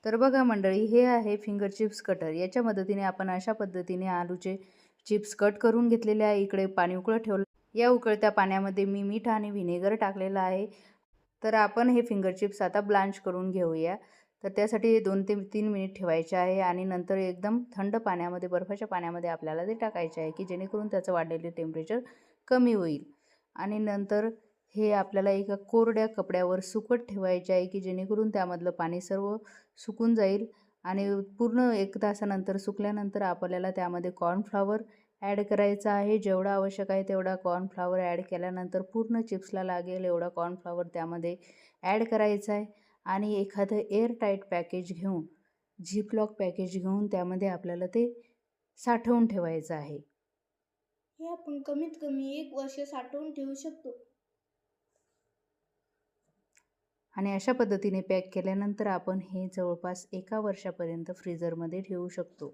तर बघा मंडळी, हे आहे फिंगर चिप्स कटर. याच्या मदतीने आपण अशा पद्धतीने आलूचे चिप्स कट करून घेतलेले आहे. इकडे पाणी उकळत ठेवलं. या उकळत्या पाण्यामध्ये मी मीठ आणि व्हिनेगर टाकलेलं आहे. तर आपण हे फिंगर चिप्स आता ब्लांच करून घेऊया. तर त्यासाठी 2 ते 3 मिनिट ठेवायचे आहे आणि नंतर एकदम थंड पाण्यामध्ये, बर्फाच्या पाण्यामध्ये आपल्याला ते टाकायचे आहे, की जेणेकरून त्याचं वाढलेले टेम्परेचर कमी होईल. आणि नंतर हे आपल्याला एका कोरड्या कपड्यावर सुकत ठेवायचे आहे, की जेणेकरून त्यामधलं पाणी सर्व सुकून जाईल. आणि पूर्ण 1 तासानंतर सुकल्यानंतर आपल्याला त्यामध्ये कॉर्नफ्लॉवर ॲड करायचा आहे. जेवढा आवश्यक आहे तेवढा कॉर्नफ्लॉवर ॲड केल्यानंतर पूर्ण चिप्सला लागेल एवढा कॉर्नफ्लॉवर त्यामध्ये ॲड करायचा आहे. आणि एखादं एअरटाईट पॅकेज घेऊन, झिपलॉक पॅकेज घेऊन त्यामध्ये आपल्याला ते साठवून ठेवायचं आहे. हे आपण कमीत कमी 1 वर्ष साठवून ठेवू शकतो. आणि अशा पद्धतीने पॅक केल्यानंतर आपण हे जवळपास 1 वर्षापर्यंत फ्रीझरमध्ये ठेवू शकतो.